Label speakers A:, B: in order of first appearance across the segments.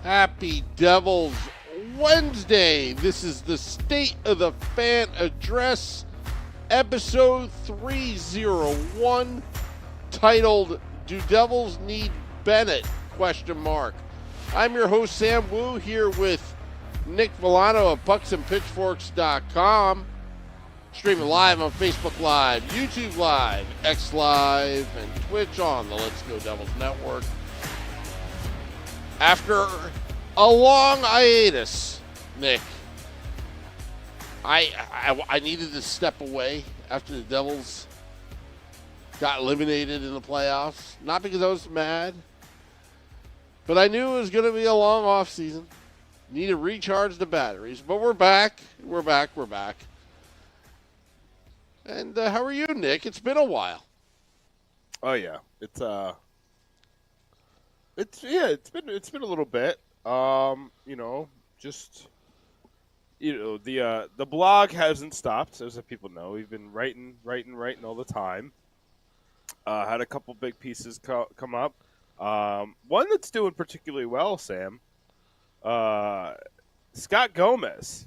A: Happy Devils Wednesday. This is the State of the Fan Address, episode 301, titled Do Devils Need Bennett? I'm your host, Sam Wu, here with Nick Villano of pucksandpitchforks.com. Streaming live on Facebook Live, YouTube Live, X Live, and Twitch on the Let's Go Devils Network. After a long hiatus, Nick, I needed to step away after the Devils got eliminated in the playoffs. Not because I was mad, but I knew it was going to be a long off season. Need to recharge the batteries, but we're back. We're back. And how are you, Nick? It's been a while.
B: Oh yeah, it's been a little bit. The blog hasn't stopped, as people know. We've been writing all the time. Had a couple big pieces come up. One that's doing particularly well, Sam. Scott Gomez,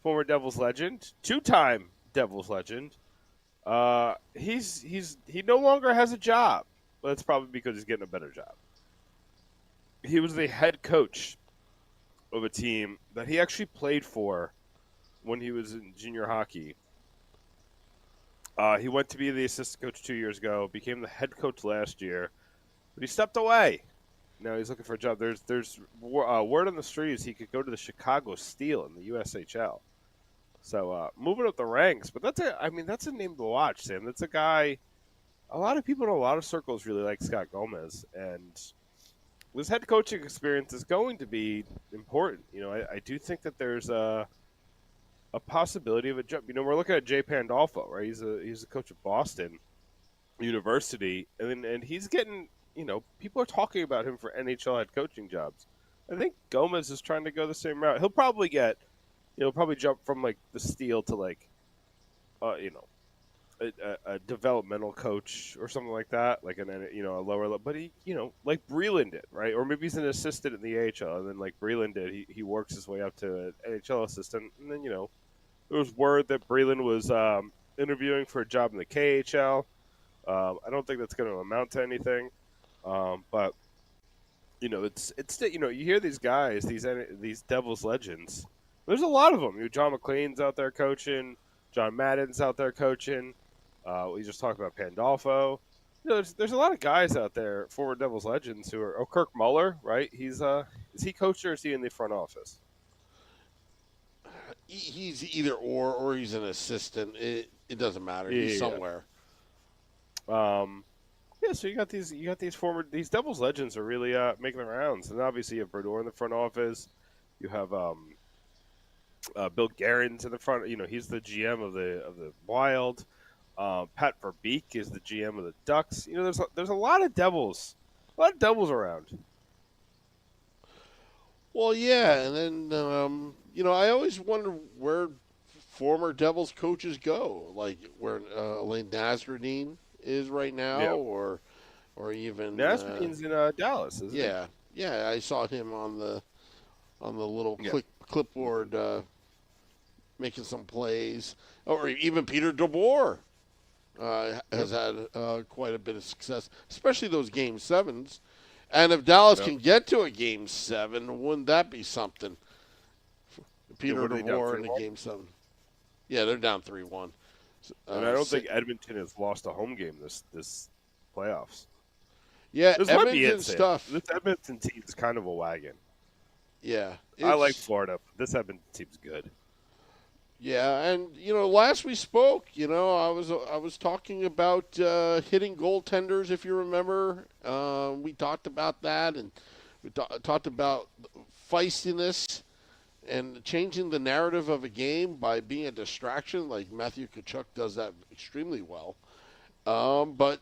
B: former Devils legend, two-time Devils legend. He no longer has a job. Well, that's probably because he's getting a better job. He was the head coach of a team that he actually played for when he was in junior hockey. He went to be the assistant coach 2 years ago, became the head coach last year, but he stepped away. Now he's looking for a job. There's word on the streets he could go to the Chicago Steel in the USHL. So moving up the ranks, but that's a name to watch, Sam. That's a guy. A lot of people in a lot of circles really like Scott Gomez, and this head coaching experience is going to be important. I do think that there's a possibility of a jump. We're looking at Jay Pandolfo, right? He's a coach of Boston University, and he's getting. People are talking about him for NHL head coaching jobs. I think Gomez is trying to go the same route. He'll probably get. He'll probably jump from like the Steel to like, a developmental coach or something like that, like a lower level. But he, like Breland did, right? Or maybe he's an assistant in the AHL, and then like Breland did, he works his way up to an NHL assistant, and then there was word that Breland was interviewing for a job in the KHL. I don't think that's going to amount to anything, but it's you hear these guys, these Devils legends. There's a lot of them. John McLean's out there coaching. John Madden's out there coaching. We just talked about Pandolfo. There's a lot of guys out there, former Devils legends, who are. Oh, Kirk Muller, right? Is he coach or is he in the front office?
A: He's either or he's an assistant. It doesn't matter. He's somewhere.
B: So you got these these Devils legends are really making the rounds, and obviously you have Brodeur in the front office. You have Bill Guerin's in the front. He's the GM of the Wild. Pat Verbeek is the GM of the Ducks. There's a lot of Devils around.
A: Well, yeah, and then I always wonder where former Devils coaches go, like where Elaine Nasreddine is right now, or even
B: Nasreddine's in Dallas, isn't he?
A: Yeah, I saw him on the little clipboard. Making some plays, or even Peter DeBoer has had quite a bit of success, especially those Game 7s. And if Dallas can get to a Game 7, wouldn't that be something? Peter DeBoer in a Game 7. Yeah, they're down 3-1.
B: And I don't think Edmonton has lost a home game this playoffs.
A: Yeah,
B: this
A: Edmonton's tough.
B: This Edmonton team is kind of a wagon.
A: Yeah.
B: I like Florida, but this Edmonton team's good.
A: Yeah, and last we spoke, I was talking about hitting goaltenders. If you remember, we talked about that, and we talked about feistiness and changing the narrative of a game by being a distraction. Like Matthew Tkachuk does that extremely well. But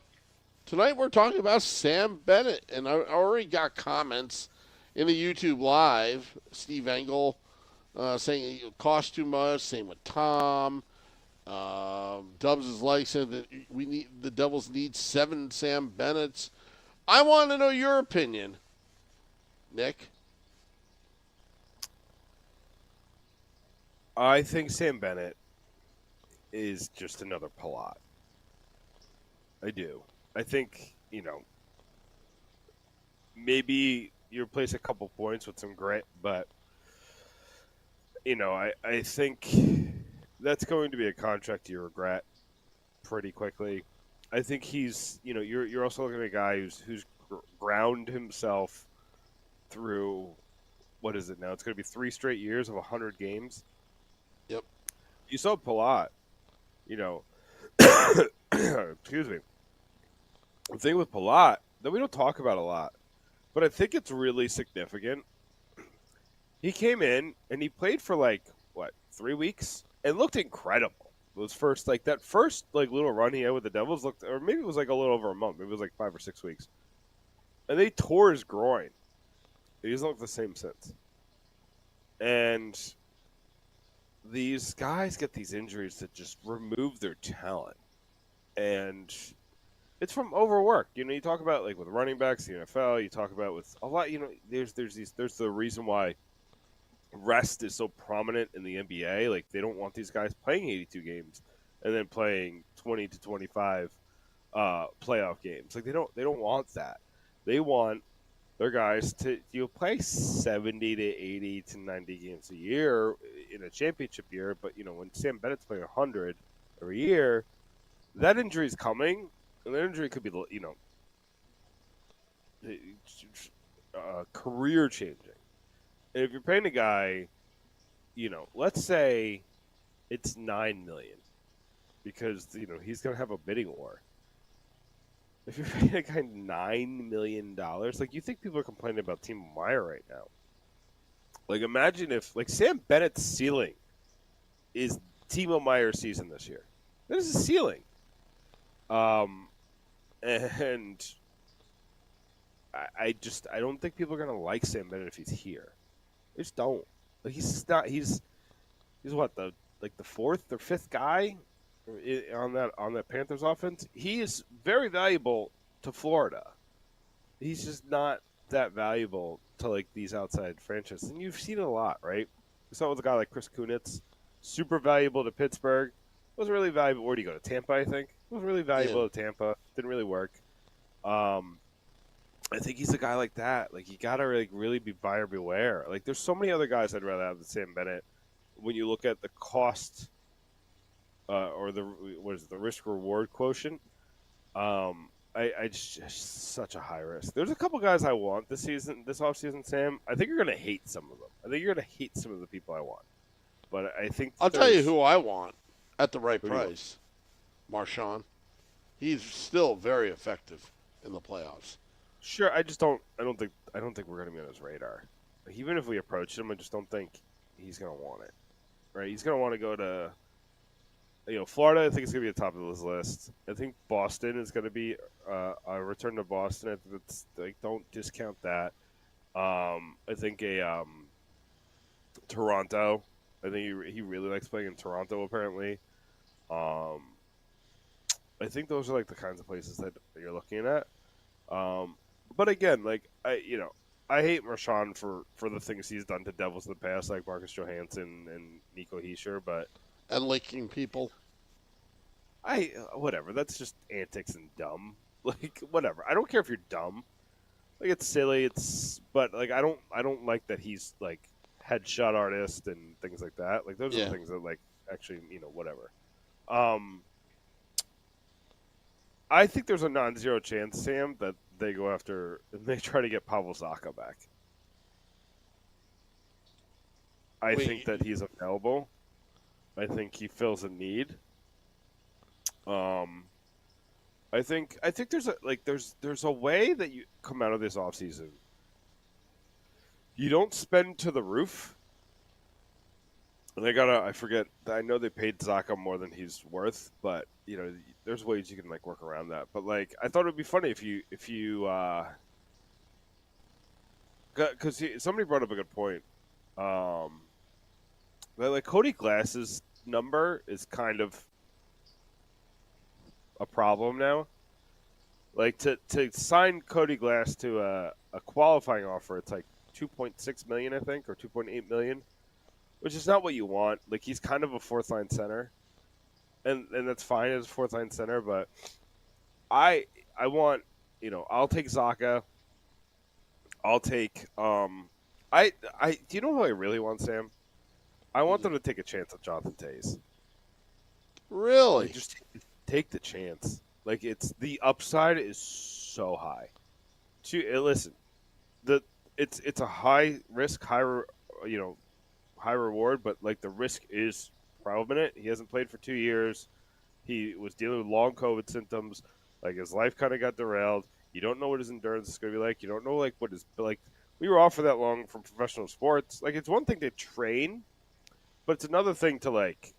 A: tonight we're talking about Sam Bennett, and I already got comments in the YouTube live. Steve Engel. Saying it costs too much. Same with Tom. Dubs is like saying that the Devils need 7 Sam Bennetts. I want to know your opinion, Nick.
B: I think Sam Bennett is just another Palat. I do. I think, maybe you replace a couple points with some grit, but, I think that's going to be a contract you regret pretty quickly. I think he's, you're also looking at a guy who's ground himself through, what is it now? It's going to be 3 straight years of 100 games.
A: Yep.
B: You saw Palat, excuse me. The thing with Palat that we don't talk about a lot, but I think it's really significant. He came in and he played for 3 weeks and looked incredible. Those first little run he had with the Devils looked, or maybe it was a little over a month. Maybe it was 5 or 6 weeks, and they tore his groin. He doesn't look the same since. And these guys get these injuries that just remove their talent, and it's from overwork. You talk about with running backs, the NFL. You talk about with a lot. There's the reason why rest is so prominent in the NBA. They don't want these guys playing 82 games and then playing 20 to 25 playoff games. They don't want that. They want their guys to play 70 to 80 to 90 games a year in a championship year. But when Sam Bennett's playing 100 every year, that injury is coming, and that injury could be career changing. And if you're paying a guy, let's say it's $9 million, because he's gonna have a bidding war. If you're paying a guy $9 million, you think people are complaining about Timo Meyer right now? Imagine if Sam Bennett's ceiling is Timo Meyer's season this year. That is a ceiling. And I don't think people are gonna like Sam Bennett if he's here. They just don't. He's what, the fourth or fifth guy on that Panthers offense. He is very valuable to Florida. He's just not that valuable to these outside franchises, and you've seen it a lot, right? We saw it with a guy like Chris Kunitz, super valuable to Pittsburgh. Wasn't really valuable. Where do you go, to Tampa? I think wasn't really valuable to Tampa. Didn't really work. I think he's a guy like that. You gotta really be buyer beware. There's so many other guys I'd rather have than Sam Bennett. When you look at the cost, or the risk reward quotient, I just such a high risk. There's a couple guys I want this offseason, Sam. I think you're gonna hate some of them. I think you're gonna hate some of the people I want. But I think
A: I'll tell you who I want at the right
B: Who
A: price. Marchand. He's still very effective in the playoffs.
B: Sure, I don't think we're gonna be on his radar. Even if we approach him, I just don't think he's gonna want it. Right? He's gonna want to go to Florida. I think it's gonna be at the top of his list. I think Boston is gonna be a return to Boston. I think that's don't discount that. I think Toronto. I think he really likes playing in Toronto. Apparently, I think those are the kinds of places that you're looking at. But again, I hate Marchand for the things he's done to Devils in the past, like Marcus Johansson and Nico Hischier, but
A: And licking people.
B: whatever. That's just antics and dumb. Whatever. I don't care if you're dumb. It's silly. But I don't like that he's headshot artist and things like that. Those are the things that actually whatever. I think there's a non-zero chance, Sam, that they go after and they try to get Pavel Zacha back. I think that he's available. I think he fills a need. I think there's a way that you come out of this offseason. You don't spend to the roof. I know they paid Zacha more than he's worth, but there's ways you can work around that. But I thought it would be funny if you because somebody brought up a good point. That Cody Glass's number is kind of a problem now. To sign Cody Glass to a qualifying offer, it's $2.6 million, I think, or $2.8 million, which is not what you want. Like, he's kind of a fourth line center, and that's fine as a fourth line center. But I want, I'll take Zaka. I'll take do you know who I really want, Sam? I want them to take a chance on Jonathan Tays.
A: Really?
B: Like, just take the chance. Like, the upside is so high. Listen, it's a high risk, high reward, but like the risk is prominent. He hasn't played for 2 years. He was dealing with long COVID symptoms. Like, his life kind of got derailed. You don't know what his endurance is going to be like. You don't know what his like. We were off for that long from professional sports. Like, it's one thing to train, but it's another thing to like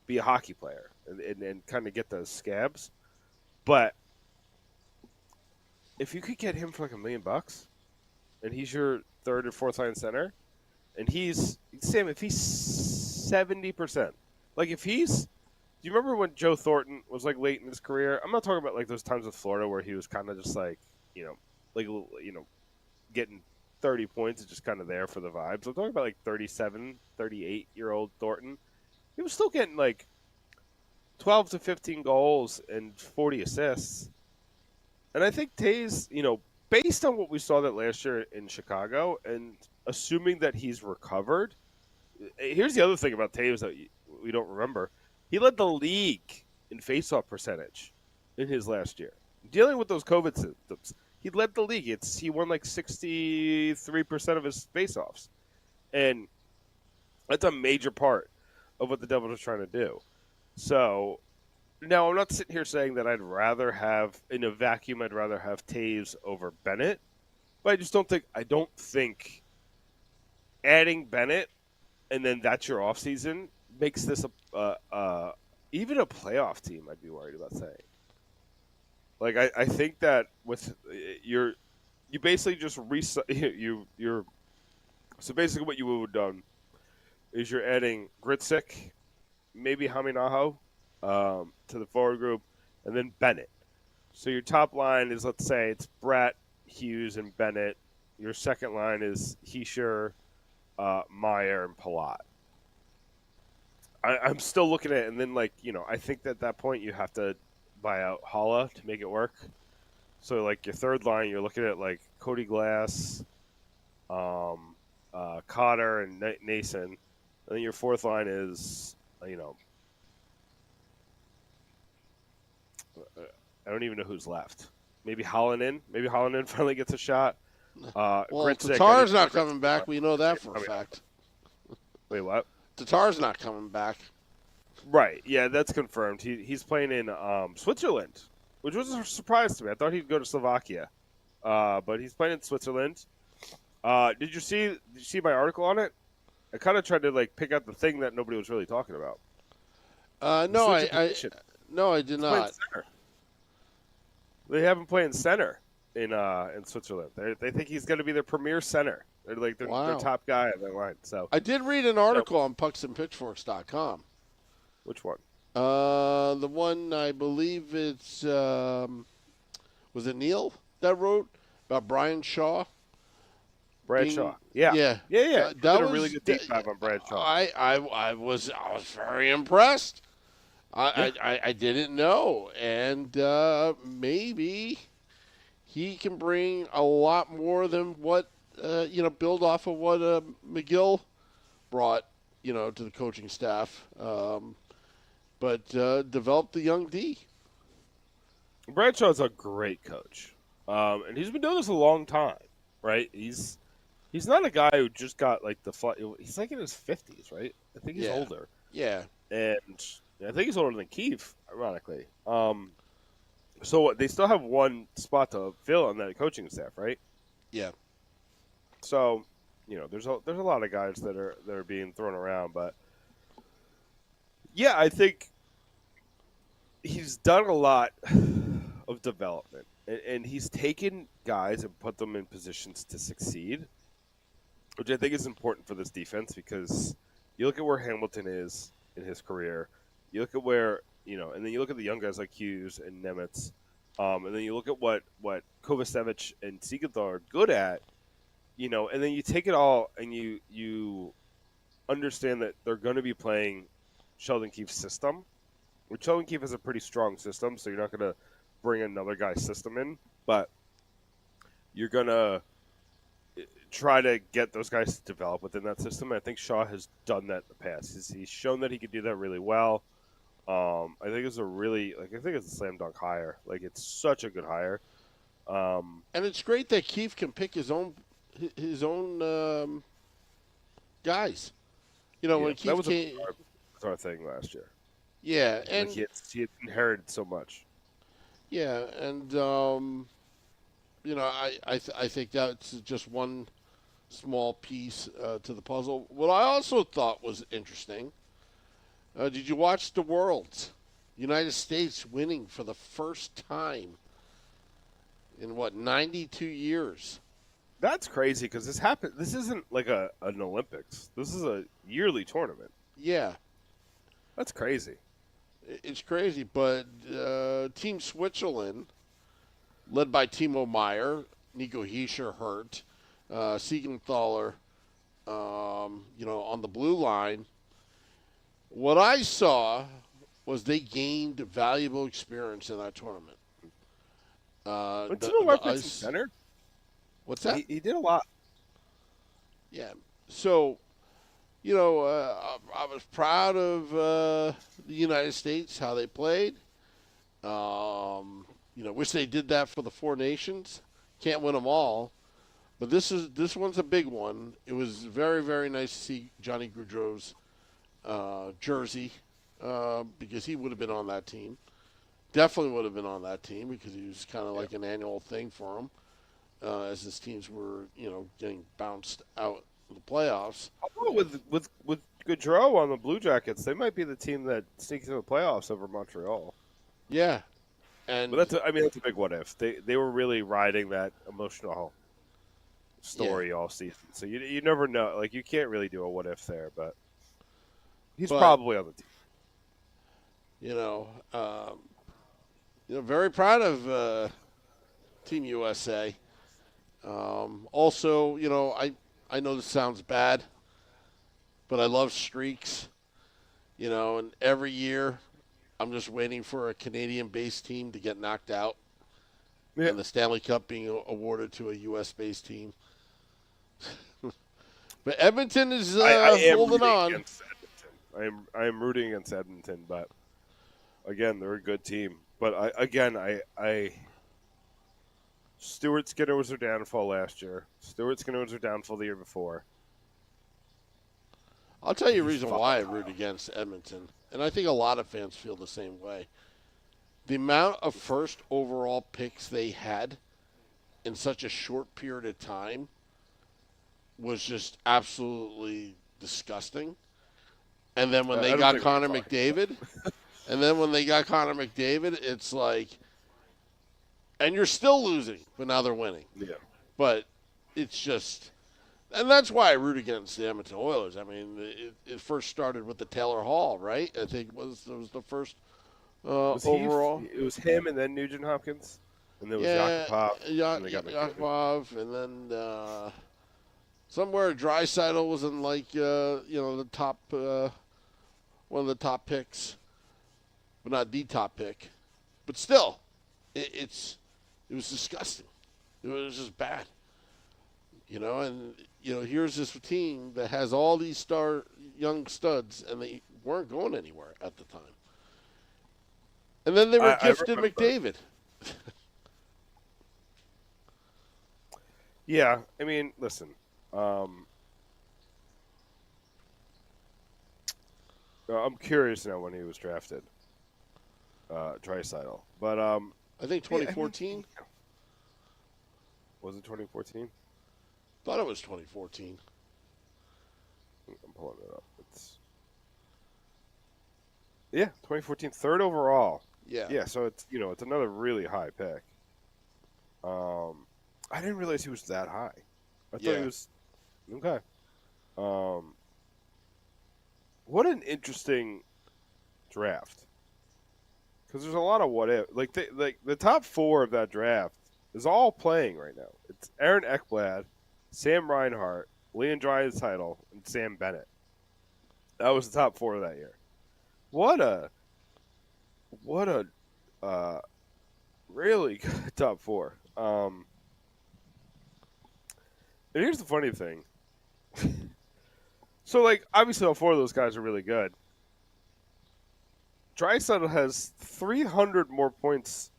B: be a hockey player and kind of get those scabs. But if you could get him for like $1 million, and he's your third or fourth line center, and he's Sam, if he's 70%, like if he's, do you remember when Joe Thornton was like late in his career? I'm not talking about like those times with Florida where he was kind of just like, getting 30 points and just kind of there for the vibes. I'm talking about like 37, 38-year-old Thornton. He was still getting like 12 to 15 goals and 40 assists. And I think Tays, based on what we saw that last year in Chicago, and assuming that he's recovered, here's the other thing about Tays that we don't remember. He led the league in faceoff percentage in his last year. Dealing with those COVID symptoms, he led the league. He won like 63% of his faceoffs. And that's a major part of what the Devils are trying to do. So, now I'm not sitting here saying that I'd rather have, in a vacuum, I'd rather have Taves over Bennett. But I don't think adding Bennett and then that's your offseason makes this even a playoff team I'd be worried about saying. Like, I think that with you basically just you're so basically what you would have done is you're adding Gritsik, maybe Haminaho to the forward group, and then Bennett. So your top line is, let's say it's Bratt, Hughes, and Bennett. Your second line is Heischer, Meyer, and Palat. I'm still looking at it, and then I think that at that point you have to buy out Holla to make it work. So like your third line, you're looking at like Cody Glass, Cotter, and Nason. And then your fourth line is, I don't even know who's left. Maybe Holland. Maybe Holland finally gets a shot.
A: Well,
B: Gritsik,
A: Tatar's not coming back. We know that for a fact.
B: Wait, what?
A: Tatar's not coming back.
B: Right. Yeah, that's confirmed. He's playing in Switzerland, which was a surprise to me. I thought he'd go to Slovakia, but he's playing in Switzerland. Did you see my article on it? I kind of tried to pick out the thing that nobody was really talking about.
A: No, I did not.
B: They have him playing center in Switzerland. They think he's going to be their premier center. They're their top guy on that line. So
A: I did read an article on pucksandpitchforks.com.
B: Which one?
A: The one I believe it's was it Neil that wrote about Brian Shaw?
B: Brad Shaw. Yeah. That was a really good deep dive on Brad Shaw.
A: I was very impressed. I didn't know, and maybe he can bring a lot more than what build off of what McGill brought to the coaching staff, but develop the young D.
B: Brad Shaw's a great coach, and he's been doing this a long time, right? He's not a guy who just got he's in his 50s, right? I think he's older.
A: Yeah,
B: and I think he's older than Keefe, ironically. So they still have one spot to fill on that coaching staff, right?
A: Yeah.
B: So, there's a lot of guys that are being thrown around, but yeah, I think he's done a lot of development, and he's taken guys and put them in positions to succeed, which I think is important for this defense because you look at where Hamilton is in his career. You look at where, and then you look at the young guys like Hughes and Nemitz, and then you look at what Kovacevic and Siegenthaler are good at, and then you take it all and you understand that they're going to be playing Sheldon Keefe's system. Which Sheldon Keefe has a pretty strong system, so you're not going to bring another guy's system in, but you're going to try to get those guys to develop within that system. And I think Shaw has done that in the past. He's shown that he could do that really well. I think it's a slam dunk hire. Like, it's such a good hire.
A: And it's great that Keefe can pick his own guys. You know, when Keefe
B: that was
A: came,
B: our thing last year.
A: Yeah, and
B: like he had inherited so much.
A: Yeah, and you know, I think that's just one small piece to the puzzle. What I also thought was interesting. Did you watch the Worlds? United States winning for the first time in 92 years.
B: That's crazy because this happened. This isn't like an Olympics. This is a yearly tournament.
A: Yeah,
B: that's crazy.
A: It's crazy, but Team Switzerland, led by Timo Meyer, Nico Hischier hurt, Siegenthaler, you know, on the blue line. What I saw was they gained valuable experience in that tournament.
B: Timo Meyer played center.
A: What's that?
B: He did a lot.
A: Yeah. So, you know, I was proud of the United States, how they played. You know, wish they did that for the Four Nations. Can't win them all. But this one's a big one. It was very, very nice to see Johnny Gaudreau's jersey because he would have been on that team. Definitely would have been on that team because he was kind of like an annual thing for him as his teams were, you know, getting bounced out in the playoffs.
B: With Gaudreau on the Blue Jackets, they might be the team that sneaks into the playoffs over Montreal.
A: Yeah,
B: but that's a big what if. They were really riding that emotional story all season, so you never know. Like, you can't really do a what if there, but he's probably on the team.
A: You know, very proud of Team USA. Also, you know, I know this sounds bad, but I love streaks. You know, and every year I'm just waiting for a Canadian-based team to get knocked out, and the Stanley Cup being awarded to a U.S.-based team. But Edmonton is holding on.
B: I am rooting against Edmonton, but again, they're a good team. But Stuart Skinner was their downfall last year. Stuart Skinner was their downfall the year before.
A: I'll tell you a reason why I root against Edmonton, and I think a lot of fans feel the same way. The amount of first overall picks they had in such a short period of time was just absolutely disgusting. And then when they got Connor McDavid, it's like, and you're still losing, but now they're winning.
B: Yeah.
A: But it's just, and that's why I root against the Edmonton Oilers. I mean, it first started with the Taylor Hall, right? I think it was the first overall.
B: It was him and then Nugent Hopkins. And there was
A: Yakupov, and then somewhere Draisaitl was in like the top one of the top picks, but not the top pick. But still, it was disgusting. It was just bad, you know. And you know, here's this team that has all these young studs, and they weren't going anywhere at the time. And then they were gifted McDavid.
B: Yeah, I mean, listen. I'm curious now when he was drafted, Draisaitl. But
A: I think 2014.
B: Was it 2014?
A: Thought it was 2014.
B: I'm pulling it up. 2014, third overall.
A: Yeah.
B: So it's another really high pick. I didn't realize he was that high. I thought he was okay. What an interesting draft. Because there's a lot of what if. Like the top four of that draft is all playing right now. It's Aaron Ekblad, Sam Reinhart, Leon Draisaitl, and Sam Bennett. That was the top 4 of that year. What a uh, really good top 4. And here's the funny thing. So, like, obviously all 4 of those guys are really good. Draisaitl has 300 more points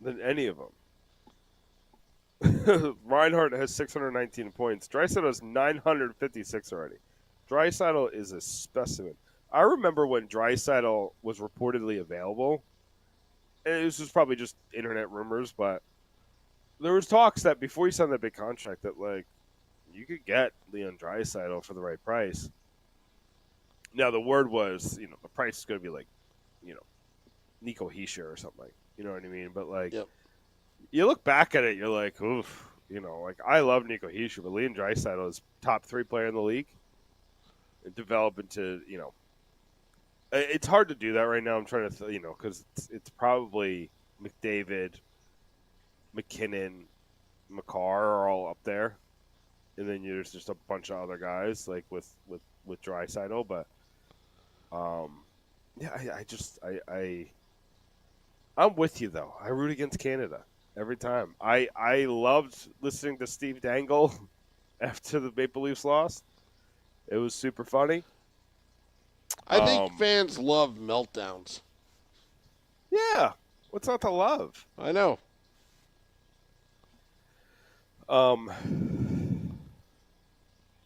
B: than any of them. Reinhardt has 619 points. Draisaitl has 956 already. Draisaitl is a specimen. I remember when Draisaitl was reportedly available. And this was probably just internet rumors, but there was talks that before he signed that big contract that, like, you could get Leon Draisaitl for the right price. Now, the word was, the price is going to be like, Nico Hischier or something. You know what I mean? But, like,
A: Yep.
B: you look back at it, you're like, oof. Like, I love Nico Hischier, but Leon Draisaitl is top 3 player in the league. And develop into, it's hard to do that right now. I'm trying to, because it's probably McDavid, McKinnon, McCarr are all up there. And then there's just a bunch of other guys, like, with Draisaitl. But, yeah, I'm with you, though. I root against Canada every time. I loved listening to Steve Dangle after the Maple Leafs lost. It was super funny.
A: I think fans love meltdowns.
B: Yeah. What's not to love?
A: I know.
B: And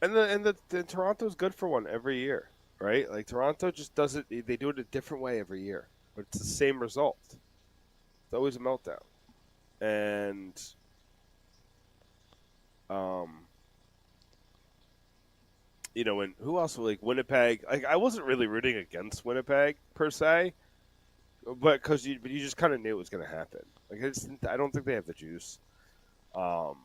B: the Toronto's good for one every year, right? Like, Toronto just does it. They do it a different way every year, but it's the same result. It's always a meltdown. And and who else? Like, Winnipeg. Like, I wasn't really rooting against Winnipeg per se, but you just kind of knew it was going to happen. Like, I don't think they have the juice. Well,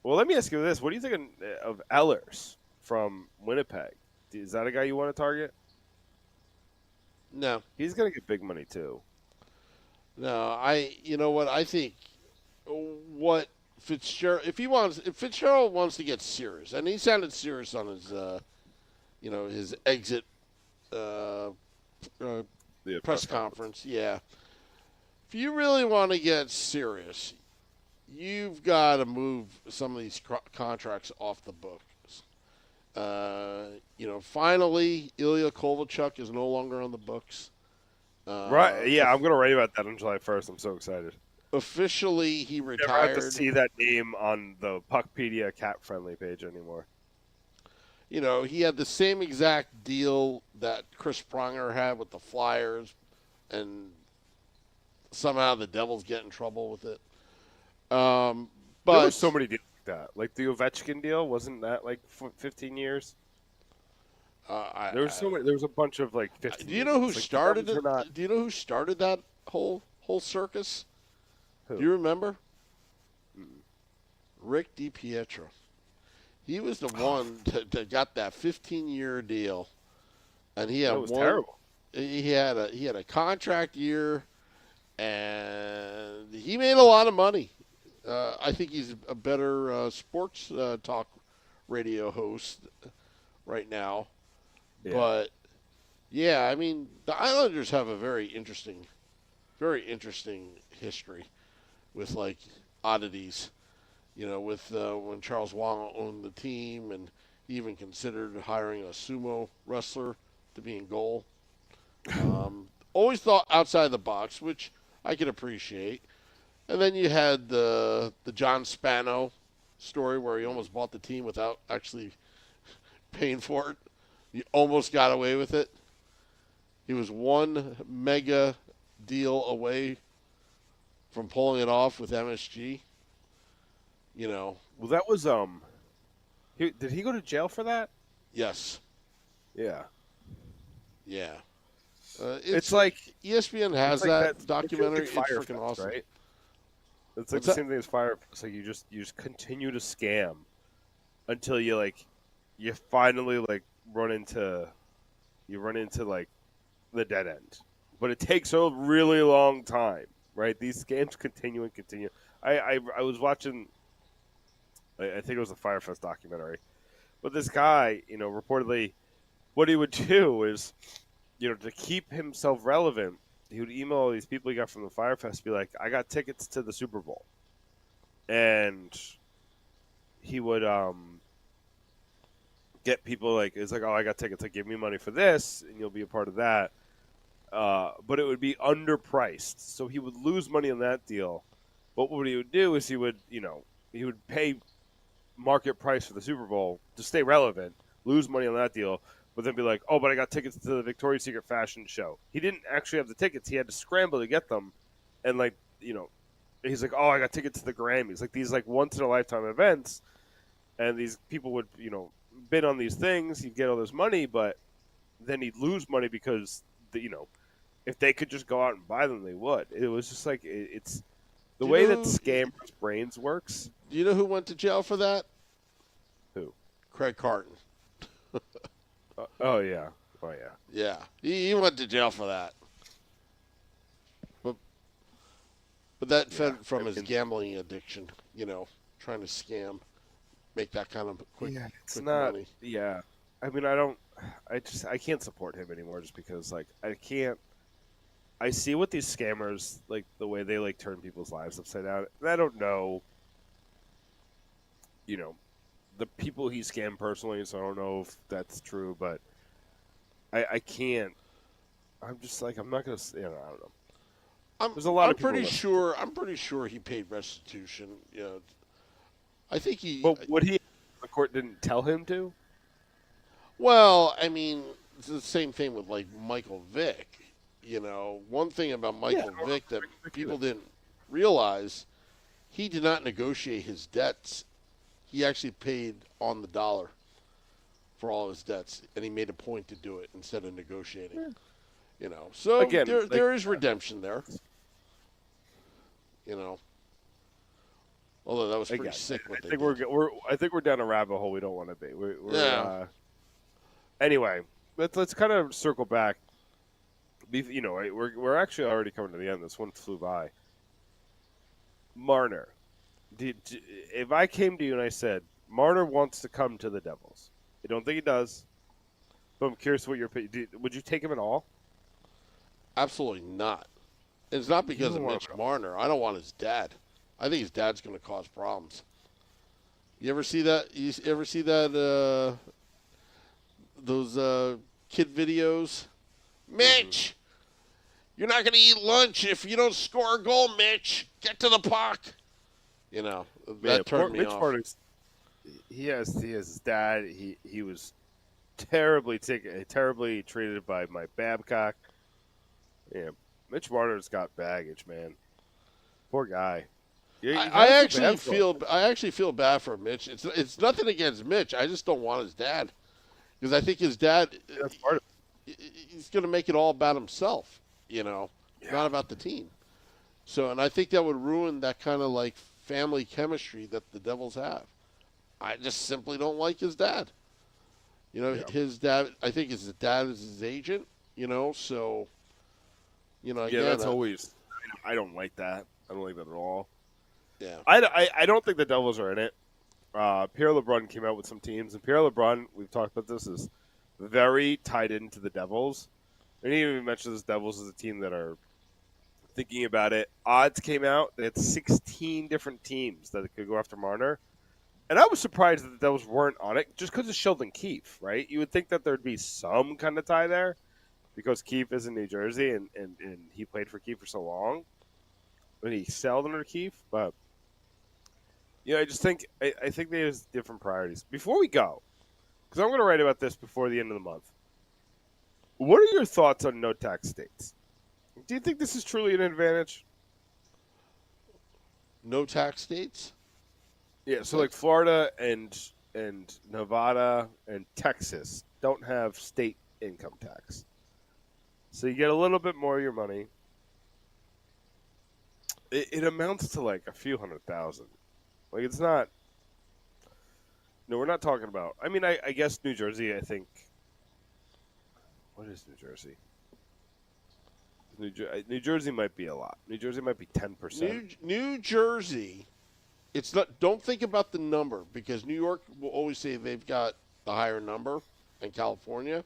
B: let me ask you this: what do you think of Ehlers from Winnipeg? Is that a guy you want to target?
A: No.
B: He's going to get big money too.
A: No, you know what? I think what Fitzgerald, if Fitzgerald wants to get serious, and he sounded serious on his, his exit press conference. Yeah. If you really want to get serious, you've got to move some of these contracts off the books. Finally, Ilya Kovalchuk is no longer on the books.
B: Right? Yeah, I'm going to write about that on July 1st. I'm so excited.
A: Officially, he retired.
B: Never have to see that name on the Puckpedia cat-friendly page anymore.
A: He had the same exact deal that Chris Pronger had with the Flyers, and somehow the Devils get in trouble with it. But
B: there were so many deals like that. Like the Ovechkin deal, wasn't that like 15 years? There was so many. There was a bunch of like 15.
A: Do you know who
B: like,
A: started it? Do you know who started that whole circus?
B: Who?
A: Do you remember? Rick DiPietro. He was the one that got that 15-year deal, and he had
B: terrible.
A: He had a contract year, and he made a lot of money. I think he's a better sports talk radio host right now.
B: Yeah.
A: But yeah, I mean, the Islanders have a very interesting history with like oddities. With when Charles Wang owned the team, and he even considered hiring a sumo wrestler to be in goal. Always thought outside the box, which I could appreciate. And then you had the John Spano story where he almost bought the team without actually paying for it. He almost got away with it. He was one mega deal away from pulling it off with MSG.
B: Well, that was did he go to jail for that?
A: Yes.
B: Yeah.
A: Yeah.
B: It's like
A: ESPN has that documentary. It's freaking awesome,
B: right? It's like the same thing as Fire. It's like you just continue to scam until you finally run into like the dead end. But it takes a really long time, right? These scams continue and continue. I was watching. I think it was a Firefest documentary, but this guy, reportedly what he would do is, to keep himself relevant, he would email all these people he got from the Firefest, be like, "I got tickets to the Super Bowl," and he would get people like, it's like, "Oh, I got tickets. Like, give me money for this, and you'll be a part of that." But it would be underpriced, so he would lose money on that deal. But what he would do is he would pay market price for the Super Bowl to stay relevant, lose money on that deal, but then be like, "Oh, but I got tickets to the Victoria's Secret fashion show." He didn't actually have the tickets; he had to scramble to get them, and he's like, "Oh, I got tickets to the Grammys," like these like once in a lifetime events, and these people would bid on these things. He'd get all this money, but then he'd lose money because if they could just go out and buy them, they would. It was just like it's the way that scammers' brains works.
A: Do you know who went to jail for that?
B: Who?
A: Craig Carton.
B: Oh yeah.
A: Yeah, he went to jail for that. But that fed from his gambling addiction. Trying to scam, make that kind of quick money.
B: Yeah. I mean, I can't support him anymore just because I see what these scammers, like the way they like turn people's lives upside down. And I don't know, the people he scammed personally, so I don't know if that's true, but I can't. I'm just like, I'm not going to, I don't know. There's a lot of people.
A: I'm pretty sure he paid restitution. I think he.
B: But would he? The court didn't tell him to.
A: Well, I mean, it's the same thing with like Michael Vick. One thing about Michael Vick that people didn't realize, he did not negotiate his debts. He actually paid on the dollar for all his debts, and he made a point to do it instead of negotiating. So again, there is redemption there. Although that was pretty sick.
B: I think we're down a rabbit hole we don't want to be. Anyway, let's kind of circle back. We're actually already coming to the end. This one flew by. Marner, if I came to you and I said Marner wants to come to the Devils, I don't think he does, but I'm curious what your opinion. Would you take him at all?
A: Absolutely not. It's not because of Mitch Marner. I don't want his dad. I think his dad's going to cause problems. You ever see that? Those kid videos? Mitch, you're not going to eat lunch if you don't score a goal, Mitch. Get to the puck. That turned me off.
B: Marner's, he has his dad. He was terribly treated by Mike Babcock. Yeah, Mitch Marner's got baggage, man. Poor guy.
A: I actually feel bad for Mitch. It's nothing against Mitch. I just don't want his dad, because I think his dad,
B: that's part of it.
A: He's going to make it all about himself. Not about the team. So, and I think that would ruin that kind of like family chemistry that the Devils have. I just simply don't like his dad. His dad. I think his dad is his agent. So.
B: That's always. I don't like that. I don't like that at all.
A: Yeah.
B: I don't think the Devils are in it. Pierre LeBrun came out with some teams, and Pierre LeBrun, we've talked about this, is very tied into the Devils. And he even mentioned the Devils as a team that are thinking about it. Odds came out. They had 16 different teams that could go after Marner. And I was surprised that the Devils weren't on it just because of Sheldon Keefe, right? You would think that there'd be some kind of tie there because Keefe is in New Jersey and he played for Keefe for so long. And he excelled under Keefe. But, I just think I think they have different priorities. Before we go, because I'm going to write about this before the end of the month, what are your thoughts on no tax states? Do you think this is truly an advantage?
A: No tax states?
B: Yeah, so like Florida and Nevada and Texas don't have state income tax. So you get a little bit more of your money. It amounts to like a few $100,000. Like it's not. No, we're not talking about. I mean, I guess New Jersey. I think. What is New Jersey? New Jersey might be a lot. New Jersey might be 10%.
A: New Jersey. It's not. Don't think about the number because New York will always say they've got the higher number, and California.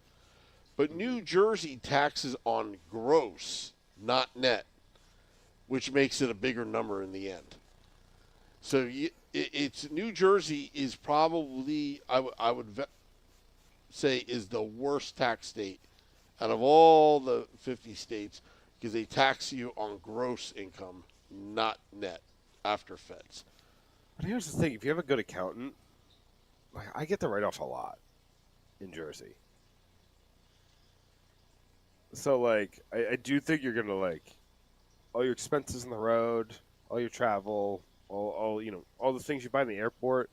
A: But New Jersey taxes on gross, not net, which makes it a bigger number in the end. So it's New Jersey is probably I would say is the worst tax state out of all the 50 states because they tax you on gross income, not net after feds.
B: But here's the thing: if you have a good accountant, like I get to write off a lot in Jersey. So like, I do think you're gonna like all your expenses on the road, all your travel, all all the things you buy in the airport.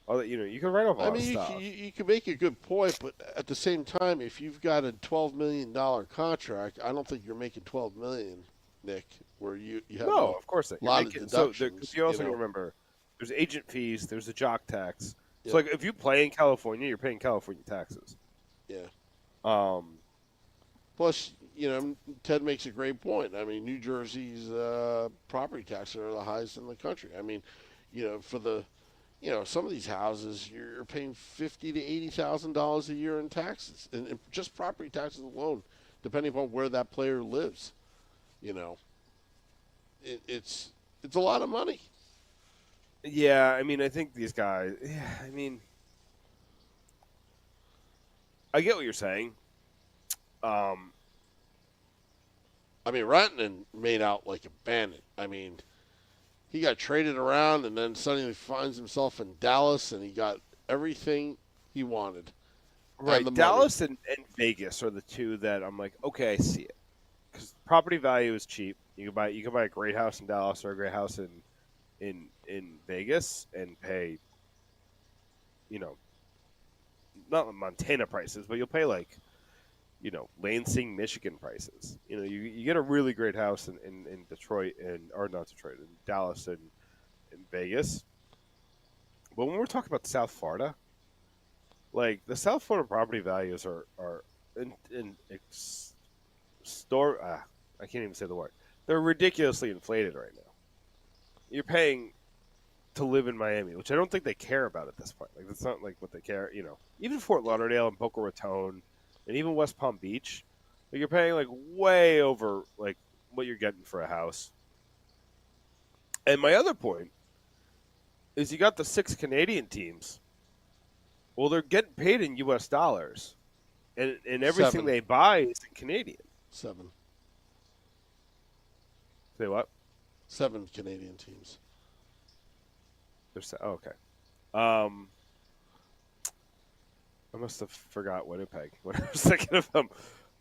B: All that you can write off a
A: I
B: lot of
A: mean,
B: stuff.
A: you can make a good point, but at the same time, if you've got a $12 million contract, I don't think you're making $12 million, Nick. Where you have
B: No,
A: a
B: of course not. You're
A: lot of
B: making so because
A: deductions.
B: you also remember there's agent fees, there's the jock tax. So
A: Yep.
B: like if you play in California, you're paying California taxes.
A: Yeah.
B: Um,
A: Plus, Ted makes a great point. I mean, New Jersey's property taxes are the highest in the country. I mean, for the, some of these houses you're paying $50,000 to $80,000 a year in taxes, and just property taxes alone, depending upon where that player lives. You know, it's a lot of money.
B: yeah, I mean, I think these guys. Yeah, I mean, I get what you're saying. Um,
A: I mean, Rantanen made out like a bandit. I mean, he got traded around and then suddenly finds himself in Dallas and he got everything he wanted.
B: right,
A: And the
B: Dallas
A: money.
B: and Vegas are the two that I'm like, okay, I see it because property value is cheap. You can buy a great house in Dallas or a great house in Vegas and pay, you know, not Montana prices, but you'll pay like, Lansing, Michigan prices. You get a really great house in Detroit or not Detroit, in Dallas and in Vegas. But when we're talking about South Florida, like the South Florida property values are store. I can't even say the word. They're ridiculously inflated right now. You're paying to live in Miami, which I don't think they care about at this point. Like that's not like what they care. Even Fort Lauderdale and Boca Raton, and even West Palm Beach, like you're paying like way over like what you're getting for a house. And my other point is you got the 6 Canadian teams. Well, they're getting paid in U.S. dollars, and everything
A: 7.
B: they buy is in Canadian.
A: 7.
B: Say what?
A: 7 Canadian teams.
B: Okay. I must have forgot Winnipeg when I was thinking of them.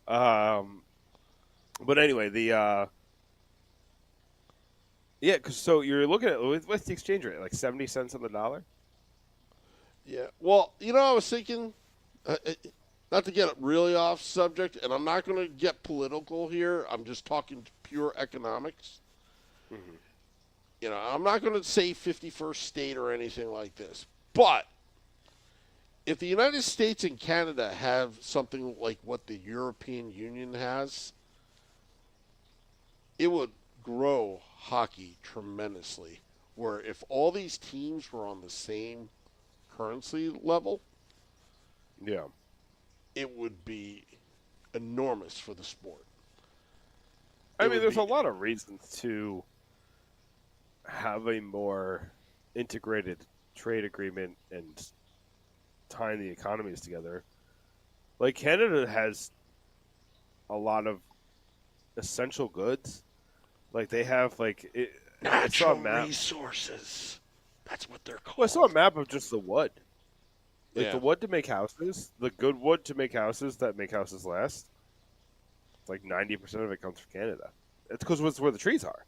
B: But anyway, because so you're looking at what's the exchange rate, like 70 cents on the dollar?
A: Yeah. Well, I was thinking, not to get really off subject, and I'm not going to get political here. I'm just talking pure economics.
B: Mm-hmm.
A: I'm not going to say 51st state or anything like this, but if the United States and Canada have something like what the European Union has, it would grow hockey tremendously. Where if all these teams were on the same currency level,
B: Yeah.
A: it would be enormous for the sport.
B: I mean, there's a lot of reasons to have a more integrated trade agreement and tying the economies together. Like Canada has a lot of essential goods. Like they have
A: natural resources. That's what they're called.
B: Well, I saw a map of just the wood. Like
A: Yeah.
B: the wood to make houses, the good wood to make houses that make houses last. It's like 90% of it comes from Canada. It's because it's where the trees are.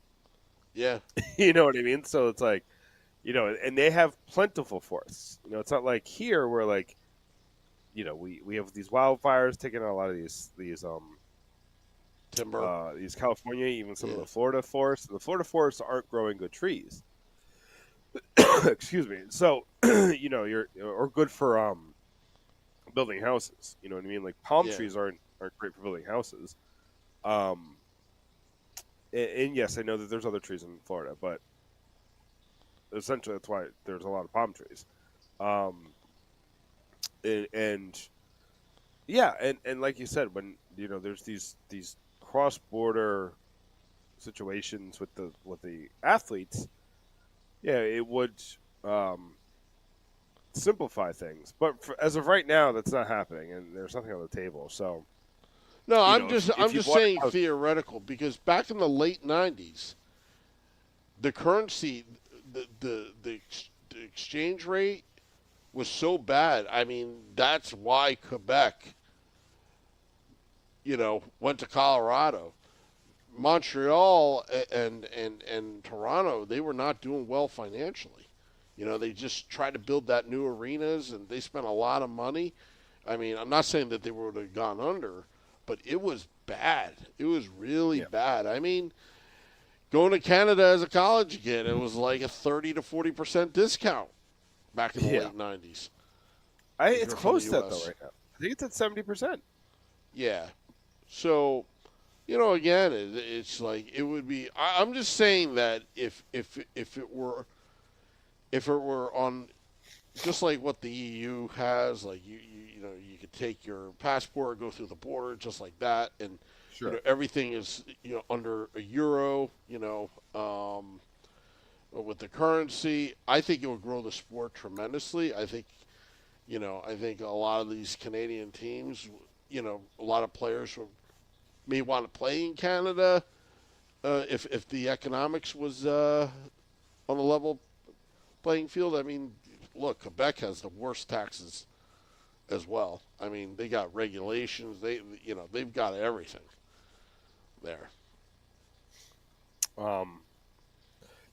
A: Yeah.
B: You know what I mean? So it's like, and they have plentiful forests. It's not like here where like, we have these wildfires taking out a lot of these
A: timber,
B: these California, even some of the Florida forests. The Florida forests aren't growing good trees. Excuse me. So, you're good for building houses. You know what I mean? Like palm trees aren't great for building houses. And yes, I know that there's other trees in Florida, but essentially that's why there's a lot of palm trees. And Yeah, and like you said, when there's these cross border situations with the athletes, yeah, it would um, simplify things. But as of right now, that's not happening, and there's nothing on the table. So
A: No, I'm
B: if you
A: just
B: bought
A: saying
B: a house,
A: theoretical because back in the late '90s, the currency, the exchange rate was so bad. I mean, that's why Quebec, went to Colorado. Montreal and Toronto, they were not doing well financially. They just tried to build that new arenas and they spent a lot of money. I mean, I'm not saying that they would have gone under, but it was bad. It was really
B: yeah,
A: bad. I mean, going to Canada as a college kid, it was like a 30 to 40% discount back in the
B: yeah,
A: late '90s if
B: it's
A: you're from the
B: close to that though
A: U.S.
B: right now. I think it's at 70%.
A: Yeah. So, again, it's like it would be. I'm just saying that if it were on just like what the EU has, like you could take your passport, go through the border just like that, and
B: Sure.
A: everything is under a euro, with the currency. I think it would grow the sport tremendously. I think a lot of these Canadian teams, a lot of players may want to play in Canada if the economics was on a level playing field. I mean, look, Quebec has the worst taxes as well. I mean, they got regulations. They've got everything there.
B: Um,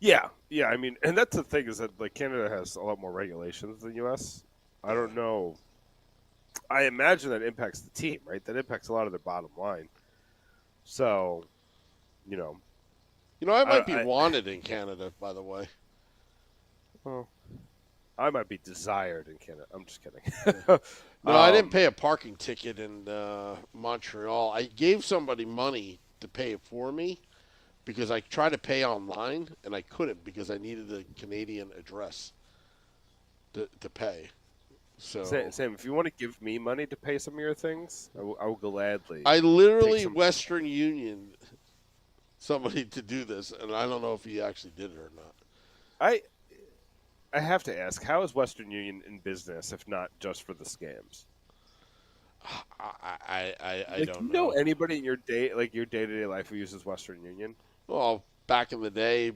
B: yeah, yeah. I mean, and that's the thing is that like Canada has a lot more regulations than U.S. I
A: Yeah.
B: don't know. I imagine that impacts the team, right? That impacts a lot of their bottom line. So, you know,
A: I
B: I,
A: might be
B: I
A: wanted in Canada, by the way.
B: well, I might be desired in Canada. I'm just kidding.
A: Yeah. No, I didn't
B: um,
A: pay a parking ticket in Montreal. I gave somebody money to pay it for me because I tried to pay online and I couldn't because I needed a Canadian address to pay. So
B: Sam, if you want to give me money to pay some of your things, I will gladly
A: I
B: take
A: literally
B: some.
A: Western Union somebody to do this, and I don't know if he actually did it or not.
B: I I have to ask, how is Western Union in business if not just for the scams?
A: I
B: Like, do
A: don't
B: you know
A: know.
B: anybody in your your day to day life who uses Western Union?
A: Well, back in the day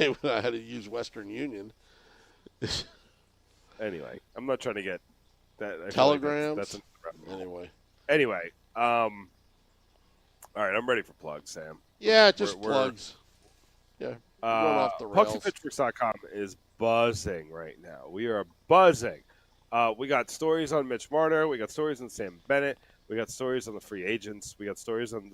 A: when I had to use Western Union,
B: Anyway, I'm not trying to get that. I feel like that's
A: telegrams.
B: an rabbit hole.
A: Anyway,
B: Anyway, all right, I'm ready for plugs, Sam.
A: yeah,
B: We're
A: just
B: we're
A: plugs. Yeah, we're going off the rails.
B: pucksandpitchforks.com is buzzing right now. We are buzzing. We got stories on Mitch Marner. We got stories on Sam Bennett. We got stories on the free agents. We got stories on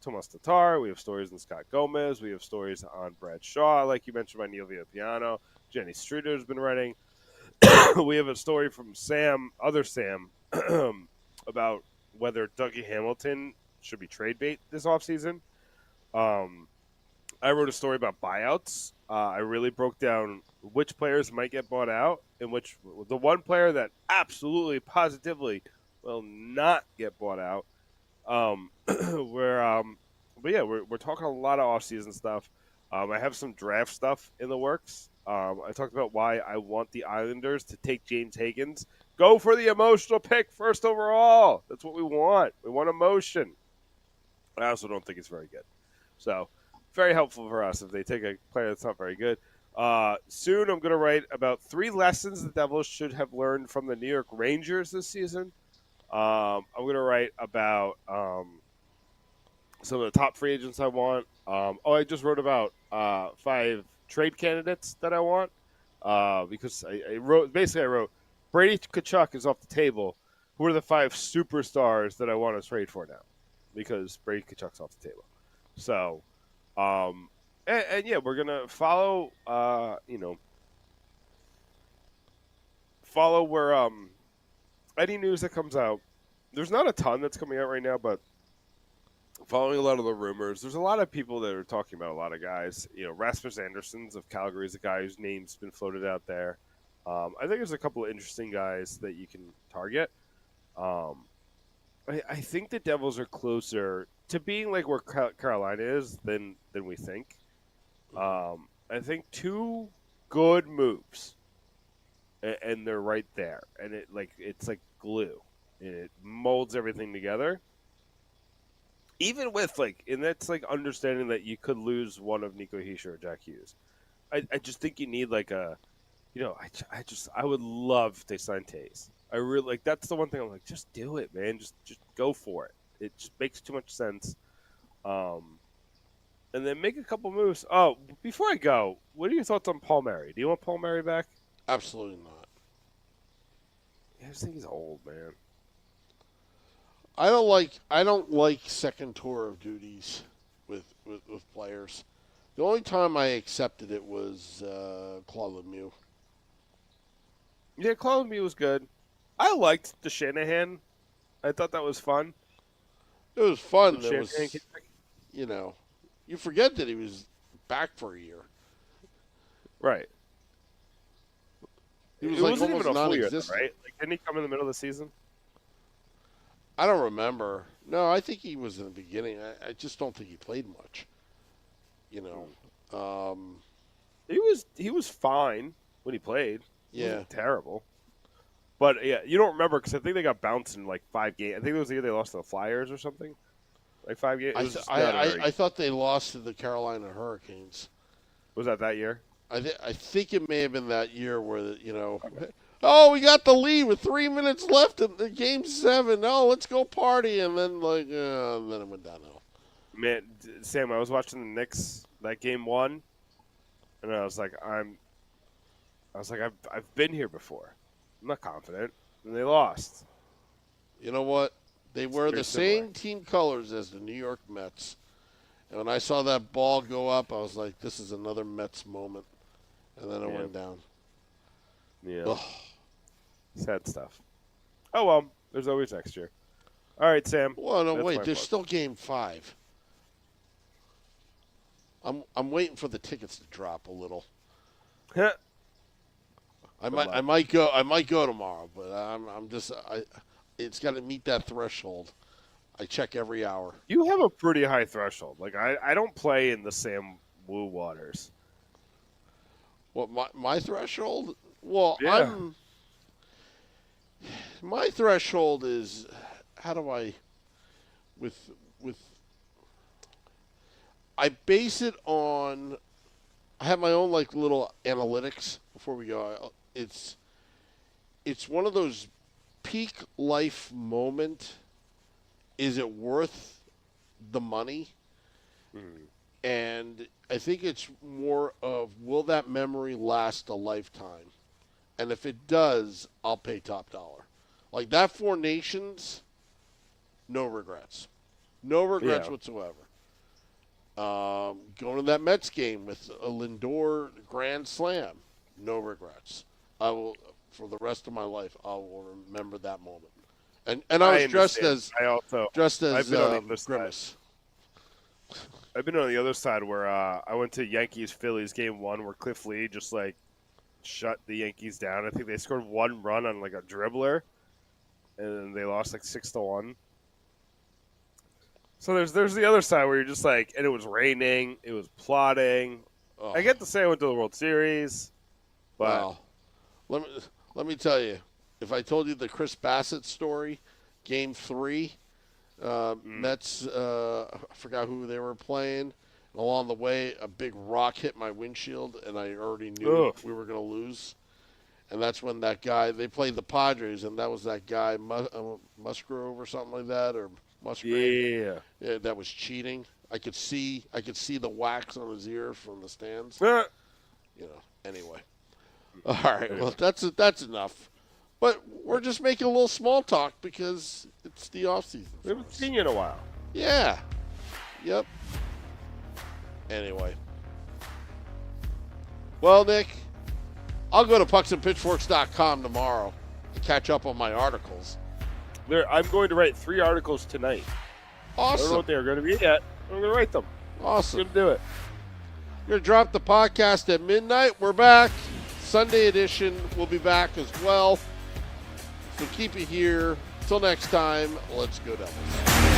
B: Tomas Tatar. We have stories on Scott Gomez. We have stories on Brad Shaw, like you mentioned, by Neil Villapiano. Jenny Streeter has been writing. We have a story from other Sam, about whether Dougie Hamilton should be trade bait this offseason. Um, I wrote a story about buyouts. I really broke down which players might get bought out and which the one player that absolutely positively will not get bought out. We're but yeah, we're talking a lot of offseason stuff. I have some draft stuff in the works. I talked about why I want the Islanders to take James Higgins. Go for the emotional pick first overall. That's what we want. We want emotion. I also don't think it's very good. So, very helpful for us if they take a player that's not very good. Soon, I'm going to write about 3 lessons the Devils should have learned from the New York Rangers this season. I'm going to write about some of the top free agents I want. I just wrote about 5 trade candidates that I want because I wrote Brady Kachuk is off the table. Who are the 5 superstars that I want to trade for now? Because Brady Kachuk's off the table. So, and yeah, we're gonna follow. Follow where any news that comes out. There's not a ton that's coming out right now, but following a lot of the rumors, there's a lot of people that are talking about a lot of guys. Rasmus Anderson's of Calgary is a guy whose name's been floated out there. I think there's a couple of interesting guys that you can target. Um, I think the Devils are closer to being like where Carolina is than we think. I think two good moves, and they're right there, and it's like glue, and it molds everything together. Even with and that's understanding that you could lose one of Nico Hischier or Jack Hughes. I just think you need I would love if they sign Taze. I really that's the one thing I'm like, just do it, man. Just go for it. It just makes too much sense. And then make a couple moves. Oh, before I go, what are your thoughts on Paul Murray? Do you want Paul Murray back?
A: Absolutely not.
B: I just think he's old, man.
A: I don't like second tour of duties with players. The only time I accepted it was Claude Lemieux.
B: Yeah, Claude Lemieux was good. I liked the Shanahan. I thought that was fun.
A: It was fun.
B: It was,
A: you forget that he was back for a year.
B: Right.
A: He was
B: wasn't
A: almost
B: even a full year,
A: non-existent.
B: right? Didn't he come in the middle of the season?
A: I don't remember. No, I think he was in the beginning. I just don't think he played much.
B: He was fine when he played. He
A: Yeah.
B: wasn't terrible. But yeah, you don't remember because I think they got bounced in 5 games. I think it was the year they lost to the Flyers or something. 5 games.
A: I thought they lost to the Carolina Hurricanes.
B: Was that year?
A: I think it may have been that year where oh, we got the lead with 3 minutes left in the game 7. Oh, let's go party, and then then it went downhill.
B: Man, Sam, I was watching the Knicks that game 1, and I was like, I've been here before. I'm not confident, and they lost.
A: You know what? They wear the
B: similar.
A: same team colors as the New York Mets. And when I saw that ball go up, I was like, this is another Mets moment. And then it went down.
B: Yeah.
A: Ugh.
B: Sad stuff. Oh, well, there's always next year. All right, Sam.
A: Well, no,
B: That's
A: wait.
B: my
A: There's
B: part.
A: still game 5. I'm waiting for the tickets to drop a little. I might go tomorrow, but it's got to meet that threshold. I check every hour.
B: You have a pretty high threshold. I don't play in the Sam Wu waters.
A: What my threshold? Well,
B: Yeah.
A: my threshold is how do I with I base it on I have my own little analytics before we go. It's one of those peak life moment. Is it worth the money? And I think it's more of will that memory last a lifetime? And if it does, I'll pay top dollar. Like that Four Nations, no regrets. No regrets whatsoever. Going to that Mets game with a Lindor grand slam, no regrets. I will, for the rest of my life, I will remember that moment. And I was dressed as
B: I've been on the other
A: Grimace.
B: side. I've been on the other side where I went to Yankees-Phillies game 1 where Cliff Lee just shut the Yankees down. I think they scored 1 run on a dribbler, and then they lost 6-1. So there's the other side where you're just and it was raining, it was plotting.
A: Oh.
B: I get to say I went to the World Series, but
A: well, let me tell you, if I told you the Chris Bassett story, Game 3, Mets, I forgot who they were playing. Along the way, a big rock hit my windshield, and I already knew we were going to lose. And that's when that guy, they played the Padres, and that was that guy, Musgrove or something like that, or Musgrave. Yeah, that was cheating. I could see the wax on his ear from the stands. Anyway. All right, well, that's enough. But we're just making a little small talk because it's the off season.
B: We haven't seen you in a while.
A: Yeah. Yep. Anyway. Well, Nick, I'll go to pucksandpitchforks.com tomorrow to catch up on my articles.
B: I'm going to write 3 articles tonight.
A: Awesome.
B: I don't know what they're going to be yet. I'm going to write them.
A: Awesome.
B: I'm going to do it.
A: We're going to drop the podcast at midnight. We're back. Sunday edition will be back as well. So keep it here Till next time, let's go Devils.